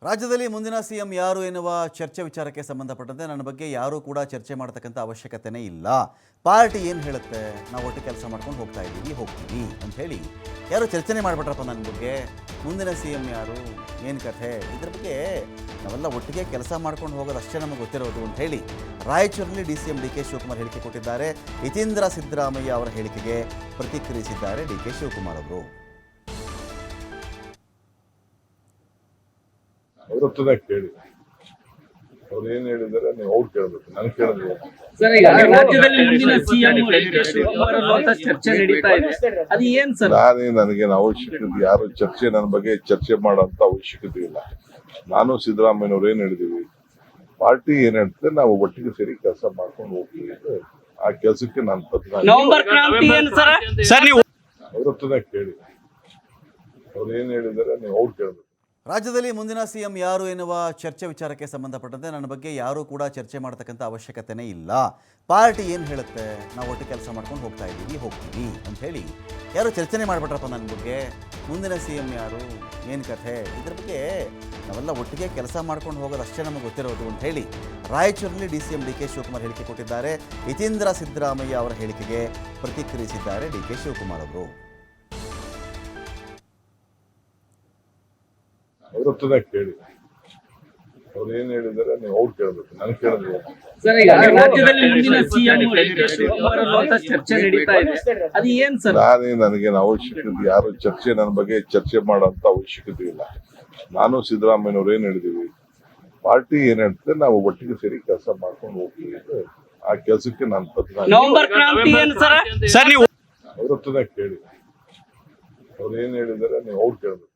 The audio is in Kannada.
ರಾಜ್ಯದಲ್ಲಿ ಮುಂದಿನ ಸಿಎಂ ಯಾರು ಎನ್ನುವ ಚರ್ಚೆ ವಿಚಾರಕ್ಕೆ ಸಂಬಂಧಪಟ್ಟಂತೆ ನನ್ನ ಬಗ್ಗೆ ಯಾರೂ ಕೂಡ ಚರ್ಚೆ ಮಾಡತಕ್ಕಂಥ ಅವಶ್ಯಕತೆನೇ ಇಲ್ಲ. ಪಾರ್ಟಿ ಏನು ಹೇಳುತ್ತೆ ನಾವು ಒಟ್ಟು ಕೆಲಸ ಮಾಡ್ಕೊಂಡು ಹೋಗ್ತೀವಿ ಅಂತ ಹೇಳಿ ಯಾರು ಚರ್ಚೆನೇ ಮಾಡಿಬಿಟ್ರಪ್ಪ ನನ್ನ ಬಗ್ಗೆ. ಮುಂದಿನ ಸಿಎಂ ಯಾರು, ಏನು ಕಥೆ, ಇದ್ರ ಬಗ್ಗೆ ನಾವೆಲ್ಲ ಒಟ್ಟಿಗೆ ಕೆಲಸ ಮಾಡ್ಕೊಂಡು ಹೋಗೋದು ಅಷ್ಟೇ ನಮಗೆ ಗೊತ್ತಿರೋದು ಅಂತ ಹೇಳಿ ರಾಯಚೂರಿನಲ್ಲಿ DCM DK ಶಿವಕುಮಾರ್ ಹೇಳಿಕೆ ಕೊಟ್ಟಿದ್ದಾರೆ. ಯತೀಂದ್ರ ಸಿದ್ದರಾಮಯ್ಯ ಅವರ ಹೇಳಿಕೆಗೆ ಪ್ರತಿಕ್ರಿಯಿಸಿದ್ದಾರೆ DK ಶಿವಕುಮಾರ್ ಅವರು. ಅವ್ರ ಹತ್ರನೇ ಕೇಳಿ, ಅವ್ರು ಏನ್ ಹೇಳಿದಾರೆ ನೀವು ಅವ್ರು ಕೇಳಬೇಕು, ನನಗೆ ಕೇಳೋದಿಲ್ಲ. ಸರ್, ಈಗ ರಾಜ್ಯದಲ್ಲಿ ಮುಂದಿನ ಸಿಎಂ ಶಿವಕುಮಾರ್ ಅಂತ ಚರ್ಚೆ ನಡೀತಾ ಇದೆ, ಅದು ಏನ್ ಸರ್? ನನಗೇನು ಅವಶ್ಯಕತೆ, ಯಾರು ಚರ್ಚೆ ನನ್ನ ಬಗ್ಗೆ ಚರ್ಚೆ ಮಾಡೋಂತ ಅವಶ್ಯಕತೆ ಇಲ್ಲ. ನಾನು ಸಿದ್ದರಾಮಯ್ಯನವ್ರು ಏನ್ ಹೇಳಿದೀವಿ, ಪಾರ್ಟಿ ಏನ್ ಹೇಳ್ತದೆ ನಾವು ಒಟ್ಟಿಗೆ ಸೇರಿ ಕೆಲಸ ಮಾಡ್ಕೊಂಡು ಹೋಗ್ತೀವಿ. ಆ ಕೆಲಸಕ್ಕೆ ನಾನು ನವೆಂಬರ್ ಕ್ರಾಂತಿ ಏನು ಸರ್? ನೀವು ಅವ್ರ ಹತ್ರನೇ ಕೇಳಿ, ಅವ್ರು ಏನ್ ಹೇಳಿದಾರೆ ನೀವು ಅವ್ರು ಕೇಳಬೇಕು. ರಾಜ್ಯದಲ್ಲಿ ಮುಂದಿನ ಸಿಎಂ ಯಾರು ಎನ್ನುವ ಚರ್ಚೆ ವಿಚಾರಕ್ಕೆ ಸಂಬಂಧಪಟ್ಟಂತೆ ನನ್ನ ಬಗ್ಗೆ ಯಾರೂ ಕೂಡ ಚರ್ಚೆ ಮಾಡತಕ್ಕಂಥ ಅವಶ್ಯಕತೆನೇ ಇಲ್ಲ. ಪಾರ್ಟಿ ಏನು ಹೇಳುತ್ತೆ ನಾವು ಒಟ್ಟು ಕೆಲಸ ಮಾಡ್ಕೊಂಡು ಹೋಗ್ತೀವಿ ಅಂತ ಹೇಳಿ ಯಾರು ಚರ್ಚೆನೇ ಮಾಡಿಬಿಟ್ರಪ್ಪ ನನ್ನ ಬಗ್ಗೆ. ಮುಂದಿನ ಸಿಎಂ ಯಾರು, ಏನು ಕಥೆ, ಇದ್ರ ಬಗ್ಗೆ ನಾವೆಲ್ಲ ಒಟ್ಟಿಗೆ ಕೆಲಸ ಮಾಡ್ಕೊಂಡು ಹೋಗೋದು ಅಷ್ಟೇ ನಮಗೆ ಗೊತ್ತಿರೋದು ಅಂತ ಹೇಳಿ ರಾಯಚೂರಿನಲ್ಲಿ DCM DK ಶಿವಕುಮಾರ್ ಹೇಳಿಕೆ ಕೊಟ್ಟಿದ್ದಾರೆ. ಯತೀಂದ್ರ ಸಿದ್ದರಾಮಯ್ಯ ಅವರ ಹೇಳಿಕೆಗೆ ಪ್ರತಿಕ್ರಿಯಿಸಿದ್ದಾರೆ DK ಶಿವಕುಮಾರ್ ಅವರು. ಅವ್ರ ಹತ್ರನೇ ಕೇಳಿ, ಅವ್ರು ಏನ್ ಹೇಳಿದಾರೆ ನೀವು ಅವ್ರು ಕೇಳಬೇಕು, ನನಗೆ ಕೇಳೋದಿಲ್ಲ. ಸರ್, ಈಗ ರಾಜ್ಯದಲ್ಲಿ ಮುಂದಿನ ಸಿಎಂ ಶಿವಕುಮಾರ್ ಅಂತ ಚರ್ಚೆ ನಡೀತಾ ಇದೆ, ಅದು ಏನ್ ಸರ್? ನನಗೇನು ಅವಶ್ಯಕತೆ, ಯಾರು ಚರ್ಚೆ ನನ್ನ ಬಗ್ಗೆ ಚರ್ಚೆ ಮಾಡೋಂತ ಅವಶ್ಯಕತೆ ಇಲ್ಲ. ನಾನು ಸಿದ್ದರಾಮಯ್ಯನವ್ರು ಏನ್ ಹೇಳಿದೀವಿ, ಪಾರ್ಟಿ ಏನ್ ಹೇಳ್ತದೆ ನಾವು ಒಟ್ಟಿಗೆ ಸೇರಿ ಕೆಲಸ ಮಾಡ್ಕೊಂಡು ಹೋಗ್ತೀವಿ. ಆ ಕೆಲಸಕ್ಕೆ ನಾನು ನವೆಂಬರ್ ಕ್ರಾಂತಿ ಏನು ಸರ್? ಅವ್ರ ಹತ್ರನೇ ಕೇಳಿ, ಅವ್ರು ಏನ್ ಹೇಳಿದಾರೆ ನೀವು ಅವ್ರು ಕೇಳಬೇಕು.